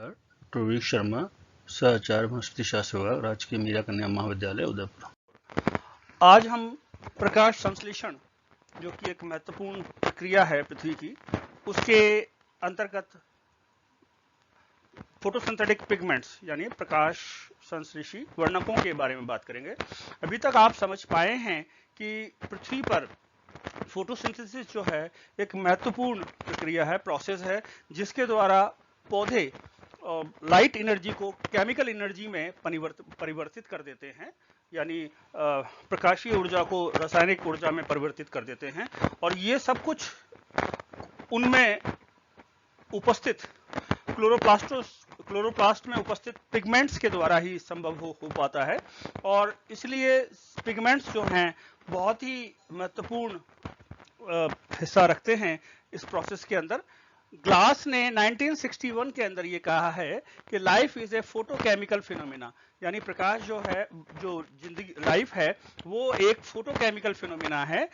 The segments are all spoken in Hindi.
ध्रुवीक शर्मा, सहआचार्य वनस्पति शास्त्र विभाग, राजकीय मीरा कन्या महाविद्यालय उदयपुर। आज हम प्रकाश संश्लेषण, जो कि एक महत्वपूर्ण प्रक्रिया है पृथ्वी की, उसके अंतर्गत फोटोसिंथेटिक पिगमेंट्स यानी प्रकाश संश्लेषी वर्णकों के बारे में बात करेंगे। अभी तक आप समझ पाए हैं कि पृथ्वी पर फोटोसिंथेसिस जो है एक महत्वपूर्ण प्रक्रिया है, प्रोसेस है, जिसके द्वारा पौधे लाइट एनर्जी को केमिकल एनर्जी में परिवर्तित कर देते हैं, यानी प्रकाशीय ऊर्जा को रासायनिक ऊर्जा में परिवर्तित कर देते हैं। और ये सब कुछ उनमें उपस्थित क्लोरोप्लास्ट में उपस्थित पिगमेंट्स के द्वारा ही संभव हो पाता है। और इसलिए पिगमेंट्स जो हैं बहुत ही महत्वपूर्ण हिस्सा रखते हैं इस प्रोसेस के अंदर। ग्लास ने 1961 के अंदर ये कहा है कि life is a photochemical phenomena, यानी प्रकाश जो है, जो जिंदगी लाइफ है, वो एक फोटोकेमिकल फिनोमिना है,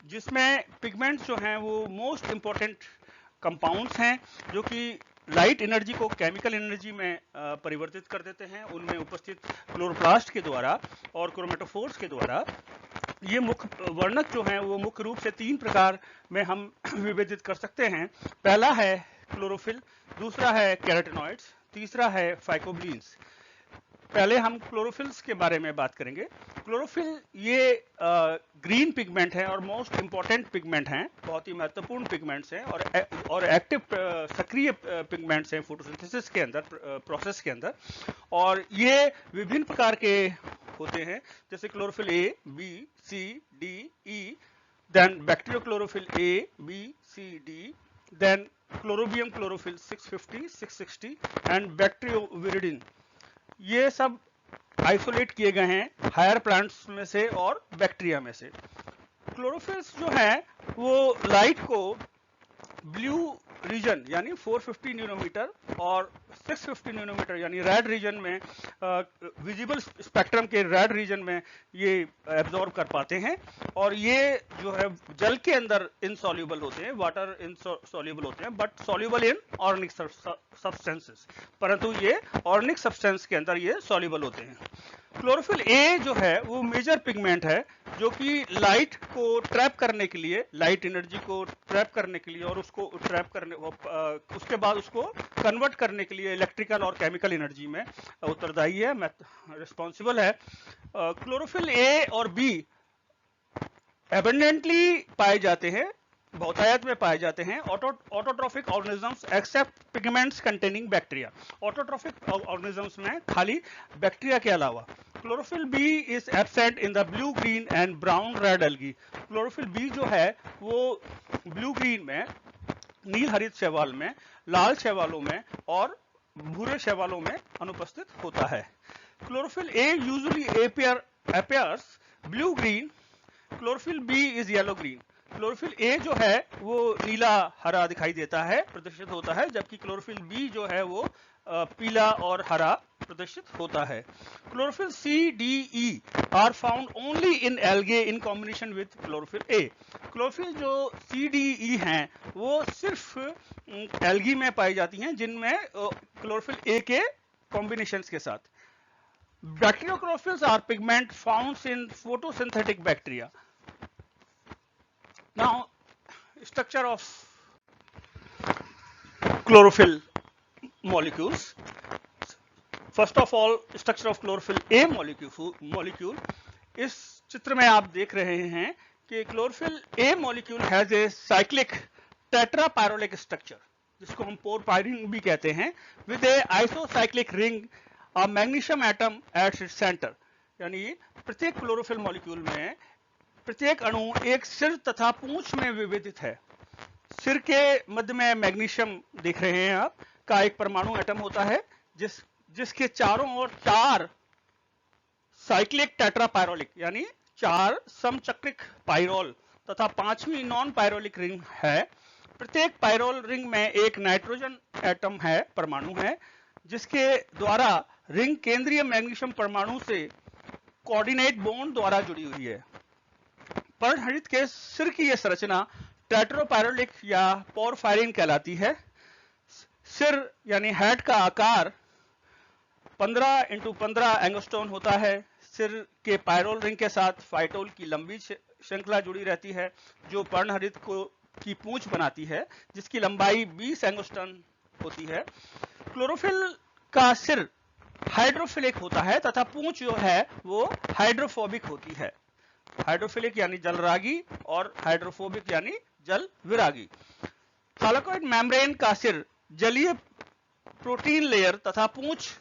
जिसमें पिगमेंट्स जो हैं वो मोस्ट इंपॉर्टेंट कंपाउंड्स हैं, जो कि लाइट एनर्जी को केमिकल एनर्जी में परिवर्तित कर देते हैं उनमें उपस्थित क्लोरोप्लास्ट के द्वारा और क्रोमेटोफोर्स के द्वारा। ये मुख्य वर्णक जो हैं वो मुख्य रूप से तीन प्रकार में हम विभेदित कर सकते हैं। पहला है क्लोरोफिल, दूसरा है कैरोटेनॉइड्स, तीसरा है फाइकोब्लिन्स। पहले हम क्लोरोफिल्स के बारे में बात करेंगे। क्लोरोफिल ये ग्रीन पिगमेंट है और मोस्ट इंपॉर्टेंट पिगमेंट हैं, बहुत ही महत्वपूर्ण पिगमेंट्स हैं और एक्टिव सक्रिय पिगमेंट्स हैं फोटोसिंथेसिस के अंदर, प्रोसेस के अंदर। और ये विभिन्न प्रकार के होते हैं, जैसे chlorophyll A, B, C, D, E, then bacteriochlorophyll A, B, C, D, then chlorobium chlorophyll 650, 660 and bacterioviridin. ये सब आइसोलेट किए गए हैं हायर प्लांट्स में से और बैक्टीरिया में से। क्लोरोफिल्स जो है वो लाइट को ब्लू रीजन यानी 450 नैनोमीटर और 650 नैनोमीटर यानी रेड रीजन में, विजिबल स्पेक्ट्रम के रेड रीजन में ये एब्जॉर्ब कर पाते हैं। और ये जो है जल के अंदर इनसॉल्युबल होते हैं, वाटर इनसॉल्युबल होते हैं, but soluble in organic substances, परंतु ये ऑर्गेनिक सब्सटेंस के अंदर ये सॉल्युबल होते हैं। क्लोरोफिल ए जो है वो मेजर पिगमेंट है, जो कि लाइट को ट्रैप करने के लिए, लाइट एनर्जी को ट्रैप करने के लिए और उसको ट्रैप करने, उसके बाद उसको कन्वर्ट करने के लिए इलेक्ट्रिकल और केमिकल एनर्जी में उत्तरदायी है, रिस्पॉन्सिबल है। क्लोरोफिल ए और बी एबंडेंटली पाए जाते हैं, बहुतायत में पाए जाते हैं autotrophic organisms except pigments containing bacteria. Autotrophic organisms में खाली बैक्टीरिया के अलावा। Chlorophyll B is absent in the blue, green and brown red algae. Chlorophyll B जो है वो ब्लू ग्रीन में, नील हरित शैवाल में, लाल शैवालों में और भूरे शैवालों में अनुपस्थित होता है। Chlorophyll A usually appears blue green, chlorophyll B is yellow green. Chlorophyll A जो है वो नीला हरा दिखाई देता है, प्रदर्शित होता है, जबकि क्लोरोफिल बी जो है वो पीला और हरा प्रदर्शित होता है। Chlorophyll C, D, E are found only in algae in combination with chlorophyll A. Chlorophyll जो सी, डी, ई हैं वो सिर्फ एल्गी में पाई जाती हैं, जिनमें क्लोरोफिल ए के कॉम्बिनेशंस के साथ। Bacteriochlorophylls are pigment found in photosynthetic bacteria. Now, structure of chlorophyll molecules. First of all, structure of chlorophyll A molecule. इस चित्र में आप देख रहे हैं कि chlorophyll A molecule has a cyclic tetrapyrrolic structure, जिसको हम porphyrin भी कहते हैं, with a isocyclic ring, a magnesium atom at its center। यानी प्रत्येक क्लोरोफिल मॉलिक्यूल में प्रत्येक अणु एक सिर तथा पूंछ में विभेदित है। सिर के मध्य में मैग्नीशियम देख रहे हैं आप का एक परमाणु एटम होता है, जिसके चारों ओर 4 साइक्लिक टेट्रापायरोलिक यानी 4 समचक्रिक पायरोल तथा 5वीं नॉन पायरोलिक रिंग है। प्रत्येक पायरोल रिंग में एक नाइट्रोजन एटम है, परमाणु है, जिसके द्वारा रिंग केंद्रीय मैग्नीशियम परमाणु से कोऑर्डिनेट बॉन्ड द्वारा जुड़ी हुई है। पर्णहरित के सिर की यह संरचना टेट्रोपायरोलिक या पोरफायरिन कहलाती है। सिर यानी हेड का आकार 15 इंटू 15 एंगस्ट्रॉन होता है। सिर के पायरोल रिंग के साथ फाइटोल की लंबी श्रृंखला जुड़ी रहती है जो पर्णहरित की पूंछ बनाती है जिसकी लंबाई 20 एंगस्ट्रॉन होती है। क्लोरोफिल का सिर हाइड्रोफिलिक होता है तथा पूंछ जो है वो हाइड्रोफोबिक होती है। हाइड्रोफिलिक यानी जलरागी और हाइड्रोफोबिक यानी जल विरागी। थालाकोइड मेम्ब्रेन का सिर जलीय प्रोटीन लेयर तथा पूंछ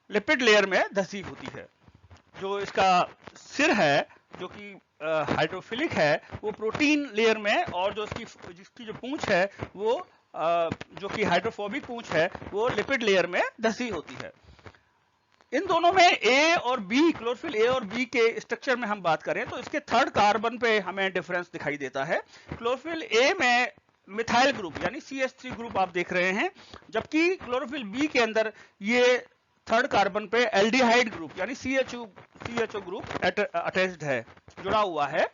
लिपिड लेयर में धसी होती है। जो इसका सिर है जो कि हाइड्रोफिलिक है वो प्रोटीन लेयर में, और जो जिसकी जो पूंछ है वो जो कि हाइड्रोफोबिक पूंछ है वो लिपिड लेयर में धसी होती है। इन दोनों में ए और बी, क्लोरोफिल ए और बी के स्ट्रक्चर में हम बात करें तो इसके थर्ड कार्बन पे हमें डिफरेंस दिखाई देता है। क्लोरोफिल ए में मिथाइल ग्रुप यानी CH3 ग्रुप आप देख रहे हैं, जबकि क्लोरोफिल बी के अंदर ये थर्ड कार्बन पे एल्डिहाइड ग्रुप यानी CHO ग्रुप अटैच्ड है, जुड़ा हुआ है।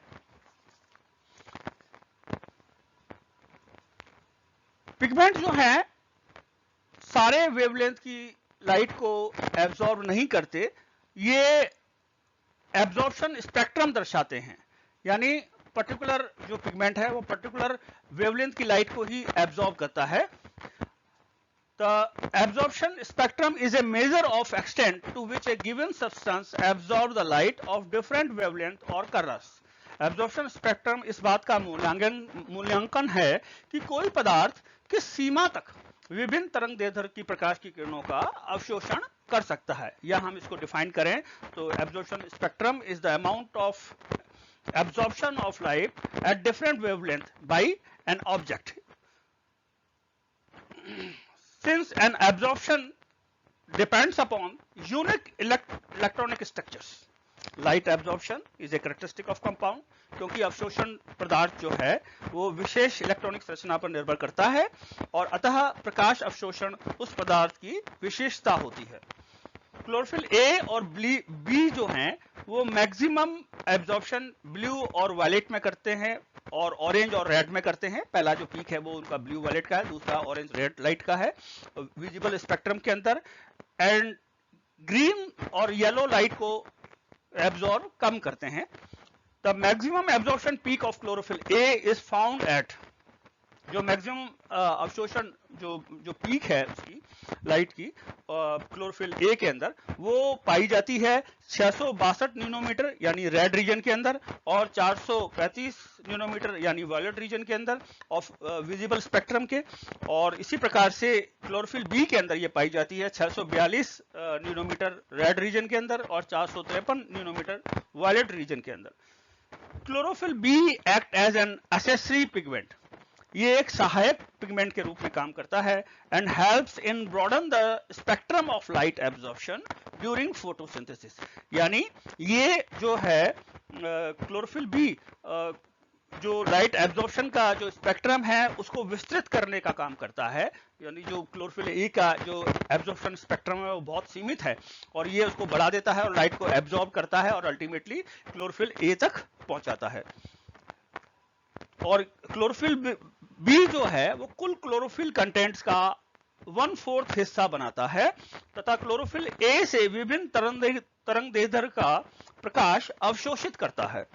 पिगमेंट जो है सारे वेवलेंथ की लाइट को एब्जॉर्ब नहीं करते, ये एब्जॉर्प्शन स्पेक्ट्रम दर्शाते हैं, यानी पर्टिकुलर जो पिगमेंट है वो पर्टिकुलर वेवलेंथ की लाइट को ही एब्जॉर्ब करता है। The absorption spectrum is a measure of extent to which a given substance absorbs the light of different wavelength or colors. Absorption spectrum इस बात का मूल्यांकन है कि कोई पदार्थ किस सीमा तक विभिन्न तरंग दैर्ध्य की प्रकाश की किरणों का अवशोषण कर सकता है। या हम इसको डिफाइन करें तो absorption spectrum is the amount of absorption of light at different wavelength by an object. Since an absorption depends upon unique electronic structures, light absorption is a characteristic of compound, क्योंकि अवशोषण पदार्थ जो है वो विशेष इलेक्ट्रॉनिक संरचना पर निर्भर करता है और अतः प्रकाश अवशोषण उस पदार्थ की विशेषता होती है। क्लोरोफिल ए और बी जो हैं वो मैक्सिमम एब्जॉर्प्शन ब्लू और वायलेट में करते हैं और ऑरेंज और रेड में करते हैं। पहला जो पीक है वो उनका ब्लू वायलेट का है, दूसरा ऑरेंज रेड लाइट का है विजिबल स्पेक्ट्रम के अंदर। एंड ग्रीन और येलो लाइट को एब्जॉर्ब कम करते हैं। The maximum absorption peak of chlorophyll A is found at, जो मैक्सिमम अवशोषण जो पीक है उसकी लाइट की क्लोरोफिल ए के अंदर वो पाई जाती है 662 नैनोमीटर यानी रेड रीजन के अंदर और 435 नैनोमीटर यानी वायलेट रीजन के अंदर ऑफ विजिबल स्पेक्ट्रम के। और इसी प्रकार से क्लोरोफिल बी के अंदर ये पाई जाती है 642 नैनोमीटर रेड रीजन के अंदर और 453 नैनोमीटर वायलेट रीजन के अंदर। Chlorophyll B act as an accessory pigment, ये एक सहायक पिगमेंट के रूप में काम करता है and helps in broaden the spectrum of light absorption during photosynthesis, यानी ये जो है क्लोरोफिल बी जो लाइट एब्जॉर्प्शन का जो स्पेक्ट्रम है उसको विस्तृत करने का काम करता है। यानी जो क्लोरोफिल ए का जो एब्जॉर्प्शन स्पेक्ट्रम है वो बहुत सीमित है और ये उसको बढ़ा देता है और लाइट को एब्जॉर्ब करता है और अल्टीमेटली क्लोरोफिल ए तक पहुंचाता है। और क्लोरोफिल बी जो है वो कुल क्लोरोफिल कंटेंट्स का 1/4 हिस्सा बनाता है तथा क्लोरोफिल ए से विभिन्न तरंग दैर्ध्य का प्रकाश अवशोषित करता है।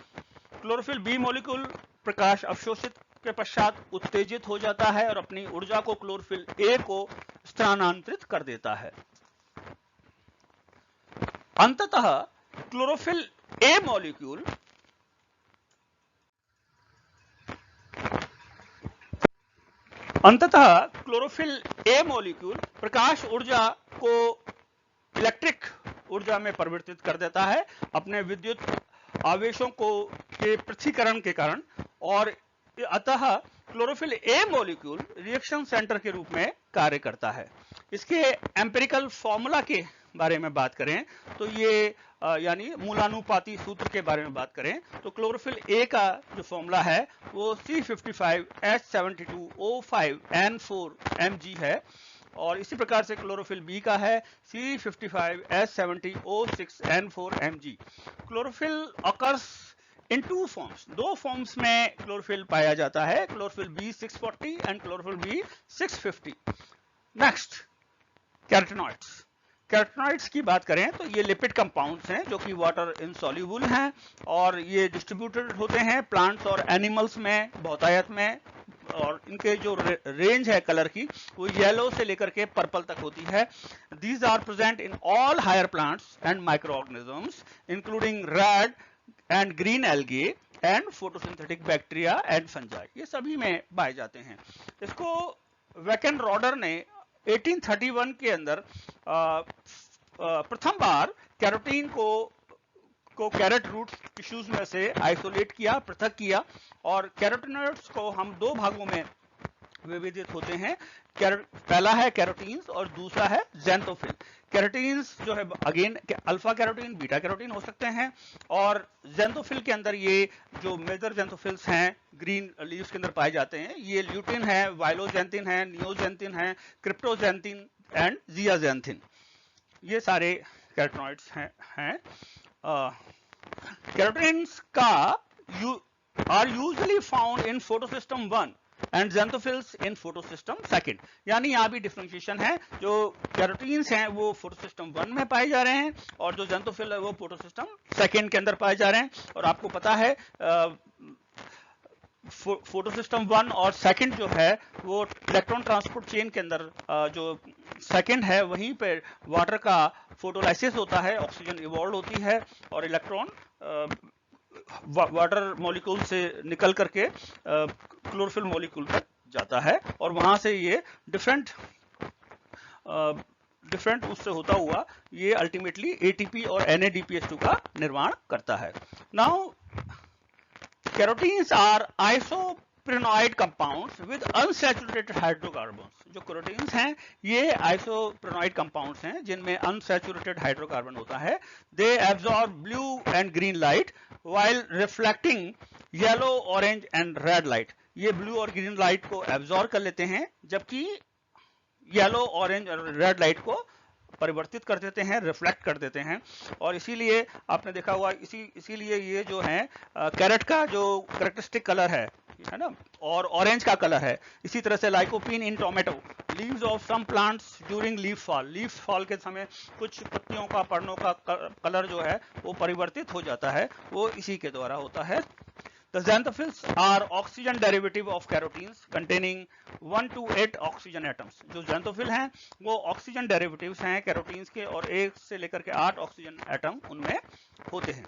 क्लोरोफिल बी मॉलिक्यूल प्रकाश अवशोषित के पश्चात उत्तेजित हो जाता है और अपनी ऊर्जा को क्लोरोफिल ए को स्थानांतरित कर देता है। अंततः क्लोरोफिल ए मॉलिक्यूल प्रकाश ऊर्जा को इलेक्ट्रिक ऊर्जा में परिवर्तित कर देता है अपने विद्युत आवेशों के पृथक्करण के कारण, और अतः chlorophyll A molecule reaction centre के रूप में कार्य करता है। इसके एम्पिरिकल फॉर्मूला के बारे में बात करें तो ये यानी मूलानुपाती सूत्र के बारे में बात करें तो क्लोरोफिल ए का जो फॉर्मूला है वो C55H72O5N4Mg है और इसी प्रकार से क्लोरोफिल बी का है C55H70O6N4Mg। क्लोरोफिल occurs इन टू फॉर्म्स, दो फॉर्म्स में क्लोरोफिल पाया जाता है, chlorophyll B640 and chlorophyll B650। Next, carotenoids. Carotenoids की बात करें तो ये लिपिड कंपाउंड्स हैं जो कि वाटर इनसॉल्युबल हैं और ये डिस्ट्रीब्यूटेड होते हैं प्लांट्स और एनिमल्स में, बहुतायत में, और इनके जो रेंज है कलर की वो येलो से लेकर के पर्पल तक होती है। These are present in all higher plants and micro organisms including red and green algae and photosynthetic bacteria and fungi, ये सभी में पाए जाते हैं। इसको वैकेनरॉडर ने 1831 के अंदर प्रथम बार कैरोटीन को कैरेट रूट टिश्यूज में से आइसोलेट किया, पृथक किया, और कैरोटेनॉइड्स को हम दो भागों में विभाजित होते हैं। पहला है कैरोटीन्स और दूसरा है ज़ैंथोफिल। कैरोटीन्स जो है again alpha carotene, beta carotene हो सकते हैं, और ज़ैंथोफिल के अंदर ये जो मेजर ज़ैंथोफिल्स हैं ग्रीन लीव्स के अंदर पाए जाते हैं, ये ल्यूटिन है, वाइलोजेंथिन है, नियोजेंथिन है, क्रिप्टोजेंथिन एंड जियाजेंथिन, ये सारे कैरोटेनॉइड्स हैं। कैरोटीन्स का are usually found in photosystem 1 and xanthophylls in photosystem 2। यानी यहाँ भी डिफरेंशिएशन है, जो कैरोटीन्स हैं वो फोटोसिस्टम 1 में पाए जा रहे हैं और जो ज़ैंथोफिल है वो फोटोसिस्टम 2 के अंदर पाए जा रहे हैं। और आपको पता है फोटोसिस्टम 1 और 2 जो है वो इलेक्ट्रॉन ट्रांसपोर्ट चेन के अंदर जो 2 है वहीं पे वाटर का फोटोलाइसिस होता है, ऑक्सीजन इवॉल्व होती है और इलेक्ट्रॉन वाटर मॉलिक्यूल से निकल करके क्लोरोफिल मॉलिक्यूल तक जाता है और वहां से ये डिफरेंट उससे होता हुआ ये अल्टीमेटली ATP और NADPH2 का निर्माण करता है। Now carotenes are isoprenoid compounds with unsaturated hydrocarbons. जो कैरोटीन्स हैं ये आइसोप्रेनॉइड कंपाउंड्स हैं जिनमें अनसैचुरेटेड हाइड्रोकार्बन होता है। They absorb blue and green light while reflecting yellow, orange and red light. ये ब्लू और ग्रीन लाइट को एब्जॉर्ब कर लेते हैं जबकि येलो, ऑरेंज और रेड लाइट को परिवर्तित कर देते हैं, रिफ्लेक्ट कर देते हैं। और इसीलिए आपने देखा हुआ इसीलिए ये जो है कैरेट का जो कैरेक्टरिस्टिक कलर है ना, और ऑरेंज का कलर है। इसी तरह से lycopene in tomato, leaves of some plants during leaf fall के समय कुछ पत्तियों का, पर्णों का कलर जो है वो परिवर्तित हो जाता है, वो इसी के द्वारा होता है। The xanthophylls are oxygen derivative of carotenes containing 1 to 8 oxygen atoms. जो xanthophyll हैं वो ऑक्सीजन डेरिवेटिव्स हैं कैरोटीन्स के और 1 से लेकर के 8 ऑक्सीजन एटम उनमें होते हैं।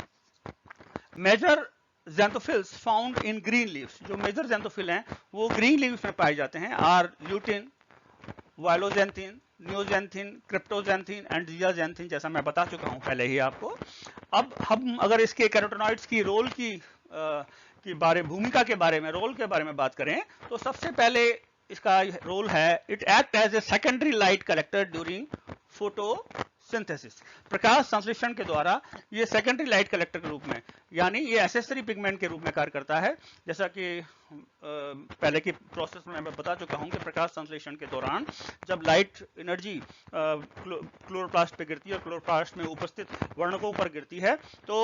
Major xanthophylls found in green leaves, जो मेजर xanthophylls हैं वो ग्रीन लीव्स में पाए जाते हैं, are lutein, violaxanthin, neoxanthin, cryptoxanthin and zeaxanthin, जैसा मैं बता चुका हूं पहले ही आपको। अब हम अगर इसके कैरोटेनॉइड्स की रोल भूमिका के बारे में, रोल के बारे में बात करें तो सबसे पहले इसका रोल है, it act as a secondary light collector during photosynthesis. प्रकाश संश्लेषण के द्वारा ये सेकेंडरी लाइट कलेक्टर के रूप में, यानी ये एसेसरी पिगमेंट के रूप में कार्य करता है। जैसा कि पहले की प्रोसेस में मैं बता चुका हूं कि प्रकाश संश्लेषण के दौरान जब लाइट एनर्जी क्लोरोप्लास्ट पे गिरती है और क्लोरोप्लास्ट में उपस्थित वर्णकों पर गिरती है तो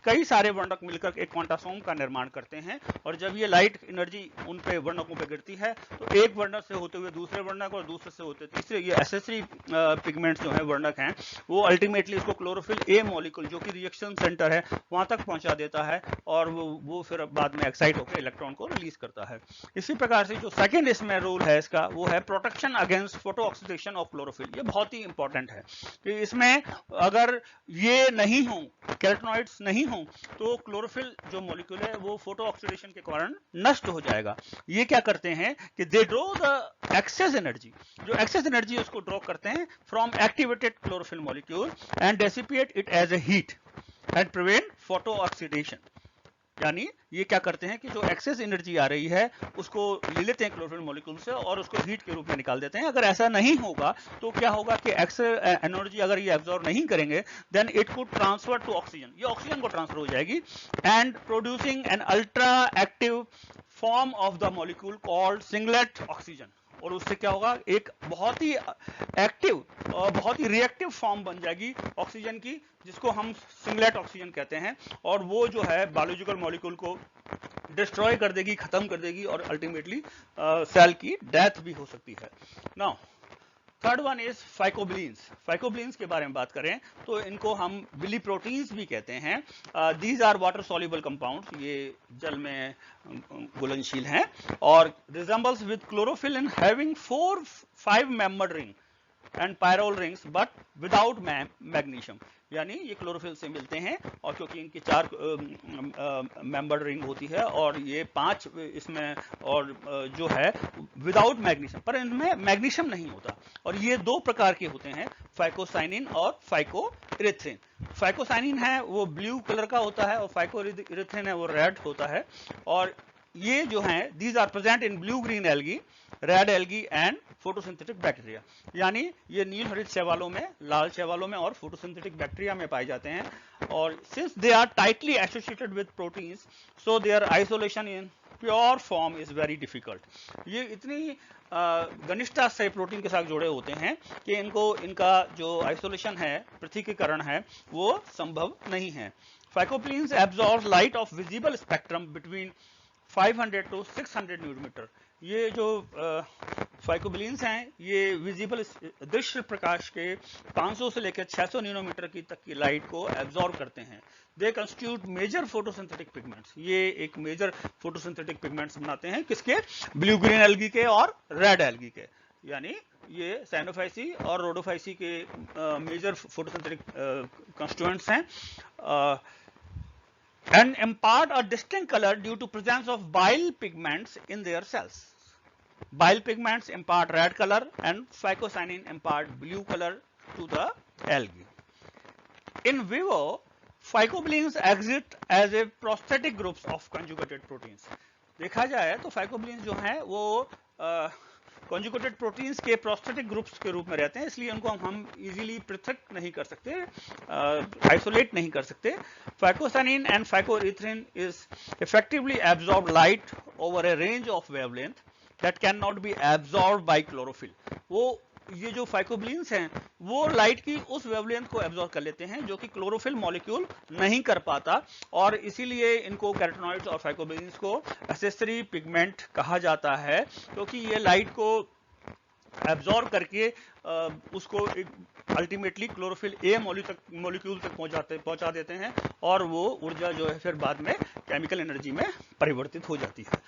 कई सारे वर्णक मिलकर एक क्वांटासोम का निर्माण करते हैं, और जब ये लाइट एनर्जी उन पे वर्णकों पे गिरती है तो एक वर्णक से होते हुए दूसरे वर्णक और दूसरे से होते तीसरे, ये एसेसरी पिगमेंट्स जो है वर्णक हैं वो अल्टीमेटली इसको क्लोरोफिल ए मॉलिक्यूल जो कि रिएक्शन सेंटर है वहां तक पहुंचा देता है और वो फिर बाद में एक्साइट होकर इलेक्ट्रॉन को रिलीज करता है। इसी प्रकार से जो सेकंड इसमें रोल है इसका वो है protection against photo oxidation of chlorophyll. ये बहुत ही इंपॉर्टेंट है कि इसमें अगर ये नहीं हो, कैरोटेनॉइड्स नहीं हो, तो क्लोरोफिल जो मॉलिक्यूल है वो फोटो ऑक्सीडेशन के कारण नष्ट हो जाएगा। ये क्या करते हैं कि they draw the excess energy, जो एक्सेस एनर्जी उसको ड्रॉ करते हैं from activated chlorophyll molecule and dissipate it as a heat and prevent photo oxidation. यानी ये क्या करते हैं कि जो एक्सेस एनर्जी आ रही है उसको ले लेते हैं क्लोरोफिल मॉलिक्यूल से और उसको हीट के रूप में निकाल देते हैं। अगर ऐसा नहीं होगा तो क्या होगा कि एक्सेस एनर्जी अगर ये एब्जॉर्ब नहीं करेंगे then it could transfer to oxygen, ये ऑक्सीजन को ट्रांसफर हो जाएगी and producing an ultra active form of the molecule called singlet oxygen. और उससे क्या होगा, एक बहुत ही एक्टिव और बहुत ही रिएक्टिव फॉर्म बन जाएगी ऑक्सीजन की, जिसको हम सिंगलेट ऑक्सीजन कहते हैं, और वो जो है बायोलॉजिकल मॉलिक्यूल को डिस्ट्रॉय कर देगी, खत्म कर देगी, और अल्टीमेटली सेल की डेथ भी हो सकती है। Now third one is phycobilins. Phycobilins के बारे में बात करें तो इनको हम बिली प्रोटीन्स भी कहते हैं। These are water soluble compounds, ये जल में घुलनशील हैं, और resembles with chlorophyll in having 4-5 membered ring and pyrrole rings but without magnesium. यानी ये क्लोरोफिल से मिलते हैं, और क्योंकि इनकी 4 मेंबर्ड रिंग होती है और ये 5 इसमें, और जो है विदाउट मैग्नीशियम, पर इनमें मैग्नीशियम नहीं होता। और ये 2 प्रकार के होते हैं, फाइकोसाइनिन और फाइकोइरिथ्रिन। फाइकोसाइनिन है वो ब्लू कलर का होता है, और फाइकोइरिथ्रिन है वो रेड होता है। और ये जो हैं these are present in blue green algae, red algae and photosynthetic bacteria. यानी ये नील हरित शैवालों में, लाल शैवालों में और फोटोसिंथेटिक बैक्टीरिया में पाए जाते हैं। और since they are tightly associated with proteins, so their isolation in pure form is very difficult. ये इतनी घनिष्ठता से प्रोटीन के साथ जुड़े होते हैं कि इनका जो आइसोलेशन है, पृथकीकरण है, वो संभव नहीं है। Phycobilins absorb light of visible spectrum between 500 to 600 newton. ये जो फाइकोबिलीन्स हैं, ये विजिबल दृश्य प्रकाश के 500 से लेकर 600 नैनोमीटर की तक की लाइट को एब्जॉर्ब करते हैं। They constitute major photosynthetic pigments. ये एक मेजर फोटोसिंथेटिक पिगमेंट्स बनाते हैं, किसके? ब्लू ग्रीन एल्गी के और रेड एल्गी के। यानी ये साइनोफाइसी और रोडोफाइसी के मेजर फोटोसिंथेटिक कंस्टिट्यूएंट्स हैं। And impart a distinct color due to presence of bile pigments in their cells. Bile pigments impart red color and phycocyanin impart blue color to the algae. In vivo, phycobilins exist as a prosthetic groups of conjugated proteins. देखा जाए तो फाइकोबिलीन्स जो हैं वो कॉन्जुगेटेड प्रोटीन्स के प्रोस्थेटिक ग्रुप्स के रूप में रहते हैं, इसलिए उनको हम इजीली पृथक नहीं कर सकते, आइसोलेट नहीं कर सकते। Phycocyanin and phycoerythrin is effectively absorb light over a range of wavelength that can not be absorb by chlorophyll. वो ये जो फाइकोबिलीन्स हैं वो लाइट की उस वेवलेंथ को एब्जॉर्ब कर लेते हैं जो कि क्लोरोफिल मॉलिक्यूल नहीं कर पाता, और इसीलिए इनको कैरोटेनॉइड्स और फाइकोबिलीन्स को एक्सेसरी पिगमेंट कहा जाता है, क्योंकि ये लाइट को एब्जॉर्ब करके उसको अल्टीमेटली क्लोरोफिल ए मॉलिक्यूल तक पहुंचा देते हैं, और वो ऊर्जा जो है फिर बाद में केमिकल एनर्जी में परिवर्तित हो जाती है।